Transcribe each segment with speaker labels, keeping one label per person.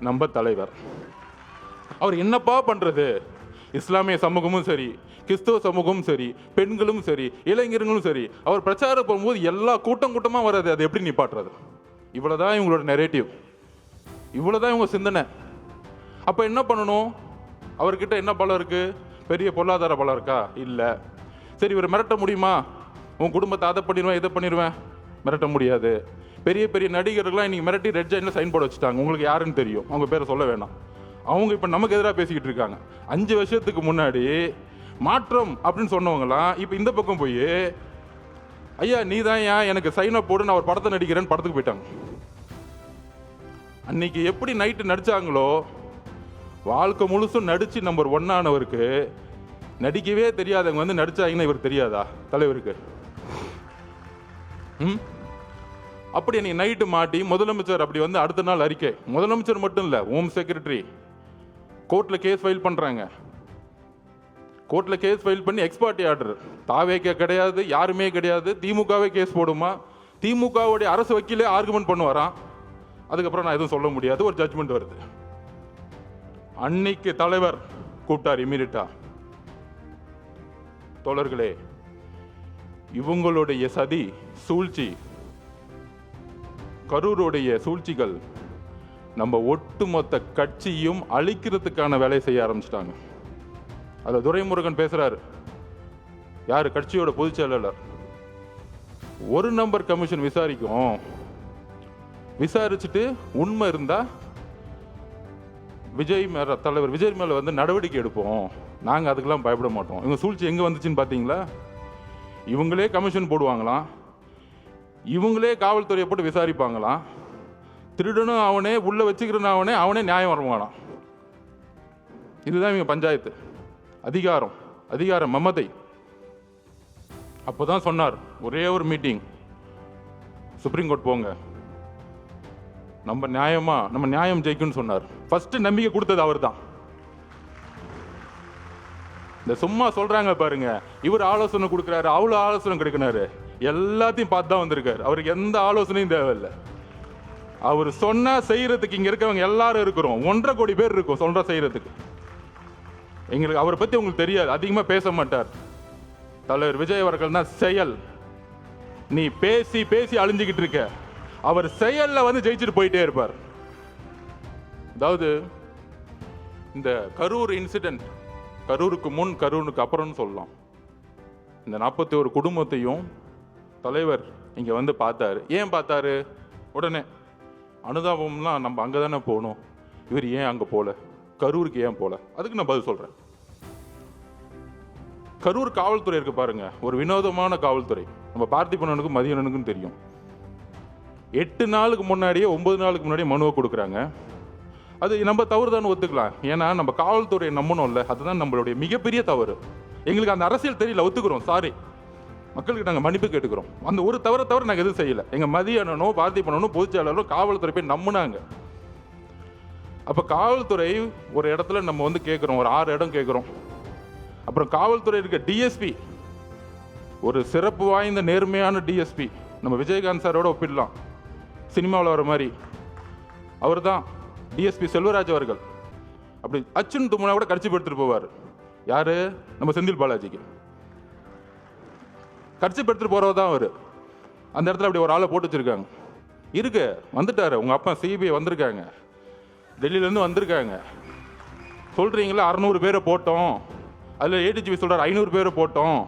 Speaker 1: நம்ம தலைவர். அவர் என்னப்பா பண்ணுறது? இஸ்லாமிய சமூகமும் சரி, கிறிஸ்தவ சமூகமும் சரி, பெண்களும் சரி, இளைஞர்களும் சரி, அவர் பிரச்சாரம் போகும்போது எல்லா கூட்டமாக வர்றது. அது எப்படி நிப்பாட்டுறது? இவ்வளோதான் இவங்களோட நெரேட்டிவ், இவ்வளோதான் இவங்க சிந்தனை. அப்போ என்ன பண்ணணும்? அவர்கிட்ட என்ன பலம் இருக்குது? பெரிய பொருளாதார பலம் இருக்கா? இல்லை. சரி, இவர் மிரட்ட முடியுமா? உன் குடும்பத்தை அதை பண்ணிடுவேன், இதை பண்ணிடுவேன். மிரட்ட முடியாது. பெரிய பெரிய நடிகர்கள்லாம் இன்றைக்கி மிரட்டி ரெட் ஜெயினில் சைன் போட வச்சுட்டாங்க. உங்களுக்கு யாருன்னு தெரியும், அவங்க பேரை சொல்ல வேணாம். அவங்க இப்போ நமக்கு எதிராக பேசிக்கிட்டு இருக்காங்க. 5 வருஷத்துக்கு முன்னாடி மாற்றம் அப்படின்னு சொன்னவங்களாம் இப்போ இந்த பக்கம் போய், ஐயா நீ தான் ஏன் எனக்கு சைனை போடு, நான் ஒரு படத்தை நடிக்கிறேன்னு படத்துக்கு போயிட்டாங்க. அன்னைக்கு எப்படி நைட்டு நடித்தாங்களோ, வாழ்க்கை முழுசும் நடித்து நம்பர் 1 ஆனவருக்கு நடிக்கவே தெரியாதவங்க வந்து நடிச்சாங்கன்னா இவர் தெரியாதா தலைவருக்கு? அப்படி அன்னைக்கு நைட்டு மாட்டி முதலமைச்சர் அப்படி வந்து அடுத்த நாள் அறிக்கை. முதலமைச்சர் மட்டும் இல்லை, ஹோம் செக்ரட்டரி கோர்ட்டில் கேஸ் ஃபைல் பண்ணுறாங்க. கோர்ட்டில் கேஸ் ஃபைல் பண்ணி எக்ஸ்பார்ட்டி ஆர்டர். தாவேக்கே கிடையாது, யாருமே கிடையாது, திமுகவே கேஸ் போடுமா? திமுகவுடைய அரசு வக்கீலே ஆர்குமெண்ட் பண்ணுவாராம். அதுக்கப்புறம் நான் எதுவும் சொல்ல முடியாது, ஒரு ஜட்ஜ்மெண்ட் வருது. அன்னைக்கு தலைவர் கூப்பிட்டார் இமீடியட்டா. தோழர்களே, இவங்களுடைய சதி சூழ்ச்சி, கரூருடைய சூழ்ச்சிகள் நம்ம ஒட்டுமொத்த கட்சியும் அழிக்கிறதுக்கான வேலையை செய்ய ஆரம்பிச்சிட்டாங்க. அதில் துரைமுருகன் பேசுறாரு, யாரு? கட்சியோட பொதுச் செயலாளர். ஒரு நம்பர் கமிஷன் விசாரிக்கும், விசாரிச்சுட்டு உண்மை இருந்தா தலைவர் விஜய் மேல வந்து நடவடிக்கை எடுப்போம். நாங்க அதுக்கெல்லாம் பயப்பட மாட்டோம். இவங்க சூழ்ச்சி எங்க வந்துச்சுன்னு பாத்தீங்களா? இவங்களே கமிஷன் போடுவாங்களாம், இவங்களே காவல்துறையை போட்டு விசாரிப்பாங்களாம். திருடனும் அவனே, உள்ள வச்சுக்கிறனும் அவனே, அவனே நியாயம் வருவானாம். இதுதான் இவங்க பஞ்சாயத்து. அதிகாரம், அதிகார மமதை. அப்போதான் சொன்னார், ஒரே ஒரு மீட்டிங், சுப்ரீம் கோர்ட் போங்க, நம்ம நியாயம் ஜெயிக்கும்னு சொன்னார். ஃபர்ஸ்ட் நம்பிக்கை கொடுத்தது அவர் தான். இந்த சும்மா சொல்றாங்க பாருங்க, இவர் ஆலோசனை கொடுக்குறாரு, அவ்வளோ ஆலோசனை கொடுக்கிறாரு, எல்லாத்தையும் பார்த்து தான் வந்திருக்காரு. அவருக்கு எந்த ஆலோசனையும் தேவையில்லை. அவர் சொன்னா செய்யறதுக்கு இங்க இருக்கவங்க எல்லாரும் இருக்கிறோம், 1.5 கோடி பேர் இருக்கும் சொல்ற செய்யறதுக்கு. எங்களுக்கு அவரை பத்தி உங்களுக்கு தெரியாது, அதிகமா பேச மாட்டார். தலைவர் விஜய் அவர்கள் தான் செயல். நீ பேசி பேசி அழிஞ்சுக்கிட்டு இருக்க, அவர் செயல்ல வந்து ஜெயிச்சுட்டு போயிட்டே இருப்பார். அதாவது இந்த கரூர் இன்சிடென்ட், கரூருக்கு முன் கரூருக்கு அப்புறம்னு சொல்லலாம். இந்த 41 குடும்பத்தையும் தலைவர் இங்க வந்து பார்த்தாரு. ஏன் பார்த்தாரு? உடனே அனுதாபம்லாம் நம்ம அங்கே தானே போகணும், இவர் ஏன் அங்கே போல, கரூருக்கு ஏன் போல? அதுக்கு நான் பதில் சொல்றேன். கரூர் காவல்துறை இருக்கு பாருங்க, ஒரு வினோதமான காவல்துறை. நம்ம பார்த்திபனுக்கும் மதியனுக்கும் தெரியும். 8 நாளுக்கு முன்னாடியே 9 நாளுக்கு முன்னாடியே மனுவை கொடுக்குறாங்க. அது நம்ம தவறு தான் ஒத்துக்கலாம். ஏன்னா நம்ம காவல்துறையை நம்பணும்ல, அதுதான் நம்மளுடைய மிகப்பெரிய தவறு. எங்களுக்கு அந்த அரசியல் தெரியல, ஒத்துக்கிறோம், சாரி. மக்களுக்கு நாங்கள் மன்னிப்பு கேட்டுக்கிறோம். அந்த ஒரு தவிர நாங்கள் எதுவும் செய்யலை. எங்கள் மதியனோ பார்த்திபனோ பொதுச் செயலாளரோ காவல்துறை போய் நம்பினாங்க. அப்போ காவல்துறை ஒரு இடத்துல நம்ம வந்து கேட்குறோம், ஒரு 6 இடம் கேட்குறோம். அப்புறம் காவல்துறை இருக்க டிஎஸ்பி, ஒரு சிறப்பு வாய்ந்த நேர்மையான டிஎஸ்பி, நம்ம விஜயகாந்த் சாரோட ஒப்பிடலாம், சினிமாவில் வர மாதிரி. அவர் தான் டிஎஸ்பி செல்வராஜ் அவர்கள். அப்படி அச்சுன்னு தும்முனா கூட கட்சி எடுத்துட்டு போவார். யாரு? நம்ம செந்தில் பாலாஜிக்கு கட்சி எடுத்துட்டு போறவர் தான் அவர். அந்த இடத்துல அப்படி ஒரு ஆளை போட்டு வச்சிருக்காங்க. இருக்கு, வந்துட்டாரு உங்க அப்பா, சிபிஐ வந்திருக்காங்க, டெல்லியிலேருந்து வந்திருக்காங்க. சொல்றீங்களா 600 பேரை போட்டோம், அதில் ஏடிஜிபி சொல்றாரு 500 பேரை போட்டோம்.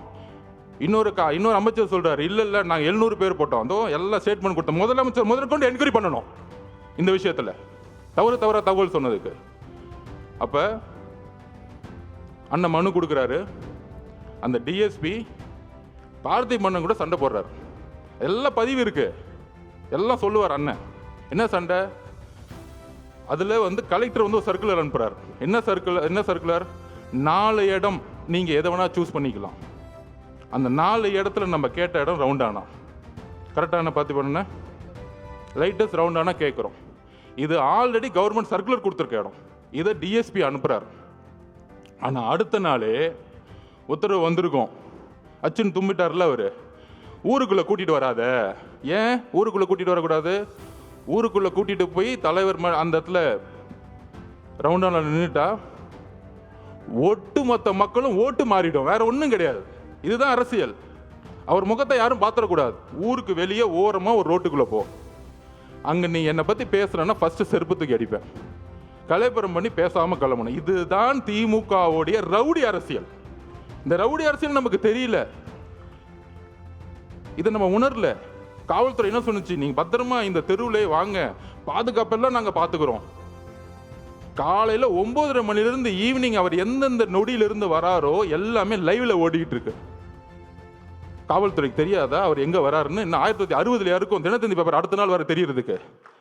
Speaker 1: இன்னொரு அமைச்சர் சொல்றாரு இல்லை நாங்கள் 700 பேர் போட்டோம். அதோ எல்லாம் ஸ்டேட்மெண்ட் கொடுத்தோம். முதலமைச்சர் முதற்கொண்டு என்கொயரி பண்ணணும் இந்த விஷயத்தில், தவற தகவல் சொன்னதுக்கு. அப்ப அண்ணன் மனு கொடுக்குறாரு. அந்த டிஎஸ்பி பார்த்திபன் கூட சண்டை போடுறாரு. எல்லாம் பதிவு இருக்கு, எல்லாம் சொல்லுவார் அண்ணன். என்ன சண்டை? அதுல வந்து கலெக்டர் வந்து ஒரு சர்க்குலர் அனுப்புறாரு. என்ன சர்க்குலர்? 4 இடம் நீங்க எதை வேணா சூஸ் பண்ணிக்கலாம். அந்த 4 இடத்துல நம்ம கேட்ட இடம் ரவுண்டானா, கரெக்டான பார்த்திபன் லைட்டஸ்ட் ரவுண்டானா கேட்குறோம். இது ஆல்ரெடி கவர்மெண்ட் சர்க்குலர் கொடுத்துருக்க இடம். இதை டிஎஸ்பி அனுப்புறாரு. ஆனால் அடுத்த நாளே உத்தரவு வந்திருக்கும். அச்சுன்னு தும்பிட்டார்ல அவர், ஊருக்குள்ள கூட்டிட்டு வராத. ஏன் ஊருக்குள்ள கூட்டிட்டு வரக்கூடாது? ஊருக்குள்ள கூட்டிட்டு போய் தலைவர் அந்த இடத்துல ரவுண்டான நின்றுட்டா ஒட்டுமொத்த மக்களும் ஓட்டு மாறிடும், வேற ஒன்றும் கிடையாது. இதுதான் அரசியல். அவர் முகத்தை யாரும் பார்த்துடக்கூடாது. ஊருக்கு வெளியே ஓரமாக ஒரு ரோட்டுக்குள்ளே போ, அங்கே நீ என்னை பற்றி பேசுகிறேன்னா ஃபஸ்ட்டு செருப்பத்துக்கு அடிப்பேன், கலைப்புறம் பண்ணி பேசாமல் கிளம்பணும். இதுதான் திமுகவுடைய ரவுடி அரசியல். இந்த ரவுடி அரசியல் நமக்கு தெரியல, இதை நம்ம உணரல. காவல்துறை என்ன சொன்னுச்சு, நீங்கள் பத்திரமா இந்த தெருவிலே வாங்க, பாதுகாப்பெல்லாம் நாங்கள் பார்த்துக்கிறோம். காலையில் 9:30 மணிலிருந்து ஈவினிங் அவர் எந்தெந்த நொடியிலிருந்து வராரோ எல்லாமே லைவ்ல ஓடிக்கிட்டு இருக்கு. காவல்துறைக்கு தெரியாதா அவர் எங்க வராருன்னு? இன்னும் 1960 யாருக்கும் தினத்தந்தி பேப்பர் அடுத்த நாள் வர தெரியறதுக்கு?